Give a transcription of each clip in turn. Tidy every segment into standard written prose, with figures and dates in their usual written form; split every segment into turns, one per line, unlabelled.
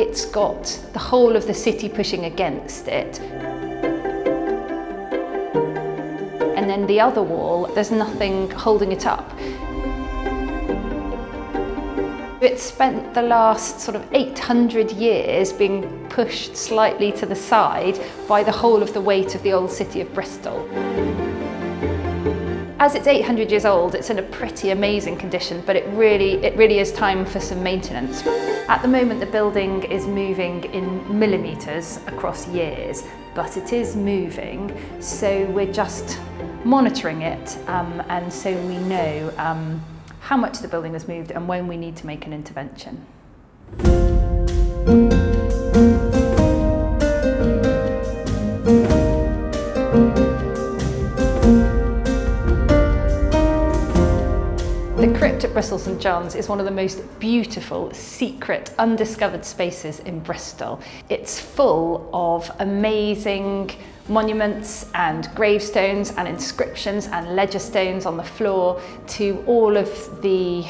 it's got the whole of the city pushing against it. And then the other wall, there's nothing holding it up. It's spent the last sort of 800 years being pushed slightly to the side by the whole of the weight of the old city of Bristol. As it's 800 years old, it's in a pretty amazing condition, but it really is time for some maintenance. At the moment, the building is moving in millimetres across years, but it is moving, so we're just monitoring it, and so we know how much the building has moved and when we need to make an intervention. The crypt at Bristol St John's is one of the most beautiful, secret, undiscovered spaces in Bristol. It's full of amazing monuments and gravestones and inscriptions and ledger stones on the floor to all of the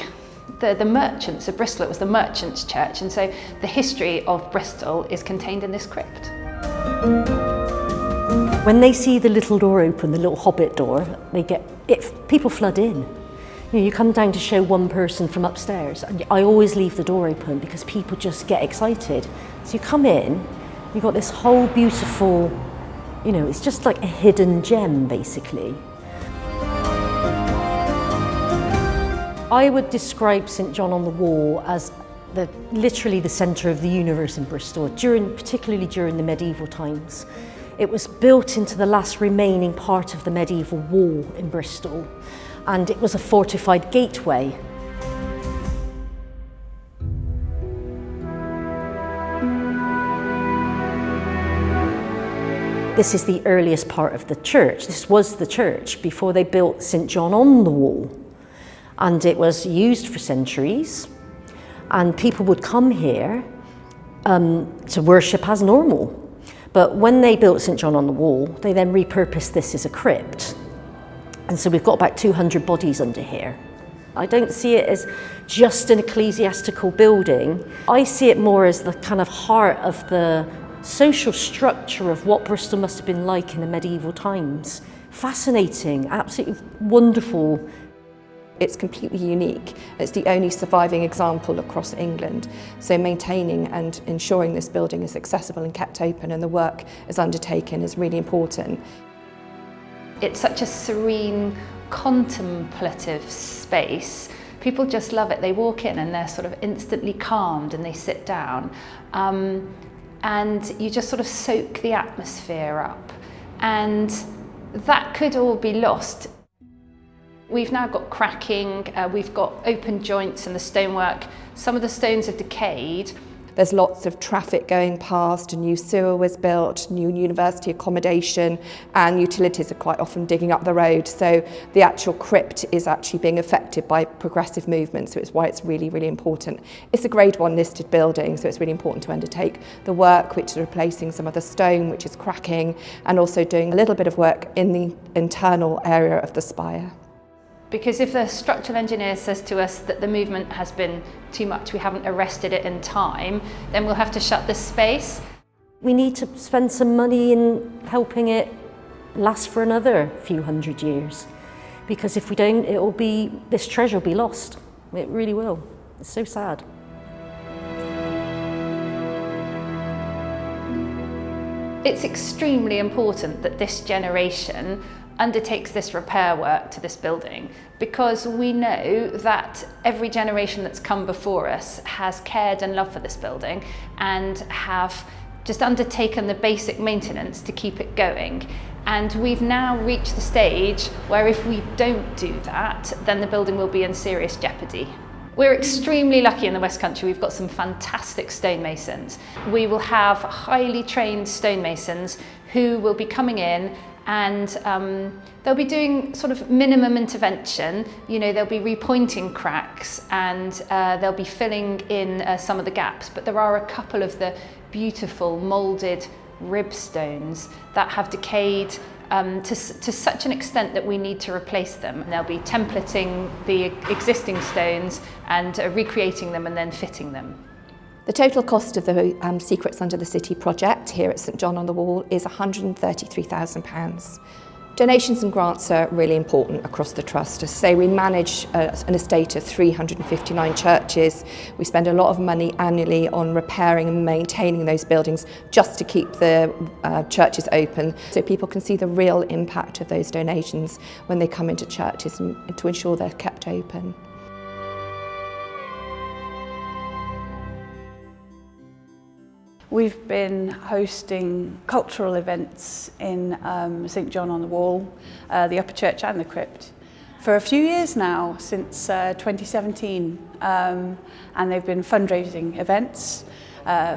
merchants of Bristol. It was the merchants' church, and so the history of Bristol is contained in this crypt.
When they see the little door open, the little hobbit door, people flood in. You come down to show one person from upstairs. I always leave the door open because people just get excited. So you come in, you've got this whole beautiful, it's just like a hidden gem, basically. I would describe St John on the Wall as literally the centre of the universe in Bristol, particularly during the medieval times. It was built into the last remaining part of the medieval wall in Bristol, and it was a fortified gateway. This is the earliest part of the church. This was the church before they built St John on the Wall. And it was used for centuries, and people would come here to worship as normal. But when they built St John on the Wall, they then repurposed this as a crypt. And so we've got about 200 bodies under here. I don't see it as just an ecclesiastical building. I see it more as the kind of heart of the social structure of what Bristol must have been like in the medieval times. Fascinating, absolutely wonderful.
It's completely unique. It's the only surviving example across England. So maintaining and ensuring this building is accessible and kept open and the work is undertaken is really important.
It's such a serene, contemplative space. People just love it. They walk in and they're sort of instantly calmed and they sit down. And you just sort of soak the atmosphere up. And that could all be lost. We've now got cracking, we've got open joints in the stonework. Some of the stones have decayed.
There's lots of traffic going past, a new sewer was built, new university accommodation, and utilities are quite often digging up the road. So the actual crypt is actually being affected by progressive movement, so it's why it's really, really important. It's a Grade 1 listed building, so it's really important to undertake the work, which is replacing some of the stone, which is cracking, and also doing a little bit of work in the internal area of the spire.
Because if the structural engineer says to us that the movement has been too much, we haven't arrested it in time, then we'll have to shut this space.
We need to spend some money in helping it last for another few hundred years. Because if we don't, this treasure will be lost. It really will. It's so sad.
It's extremely important that this generation undertakes this repair work to this building, because we know that every generation that's come before us has cared and loved for this building and have just undertaken the basic maintenance to keep it going. And we've now reached the stage where if we don't do that, then the building will be in serious jeopardy. We're extremely lucky in the West Country. We've got some fantastic stonemasons. We will have highly trained stonemasons who will be coming in and they'll be doing sort of minimum intervention. They'll be repointing cracks and they'll be filling in some of the gaps, but there are a couple of the beautiful moulded rib stones that have decayed to such an extent that we need to replace them. And they'll be templating the existing stones and recreating them and then fitting them.
The total cost of the Secrets Under the City project here at St John on the Wall is £133,000. Donations and grants are really important across the Trust. As I say, we manage an estate of 359 churches. We spend a lot of money annually on repairing and maintaining those buildings just to keep the churches open, so people can see the real impact of those donations when they come into churches and to ensure they're kept open.
We've been hosting cultural events in St John on the Wall, the Upper Church and the Crypt for a few years now, since 2017, and they've been fundraising events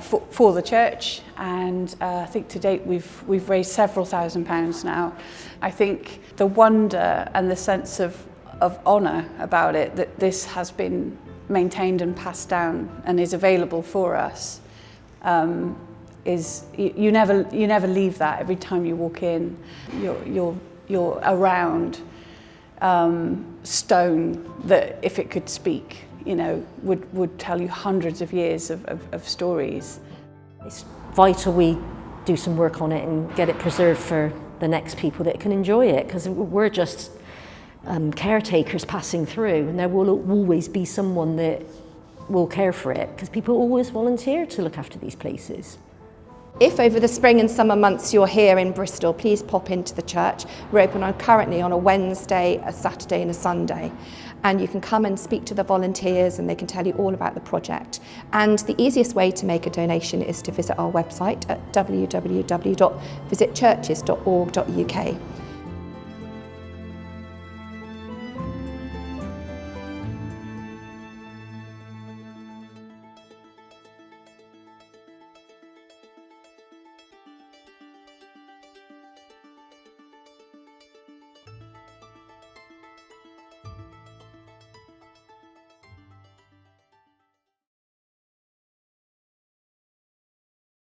for the church, and I think to date we've raised several £1,000s now. I think the wonder and the sense of honour about it, that this has been maintained and passed down and is available for us, is you never leave that. Every time you walk in, you're around stone that, if it could speak, would tell you hundreds of years of stories.
It's vital we do some work on it and get it preserved for the next people that can enjoy it, because we're just caretakers passing through, and there will always be someone that will care for it, because people always volunteer to look after these places.
If over the spring and summer months you're here in Bristol, please pop into the church. We're open currently on a Wednesday, a Saturday and a Sunday. And you can come and speak to the volunteers and they can tell you all about the project. And the easiest way to make a donation is to visit our website at www.visitchurches.org.uk.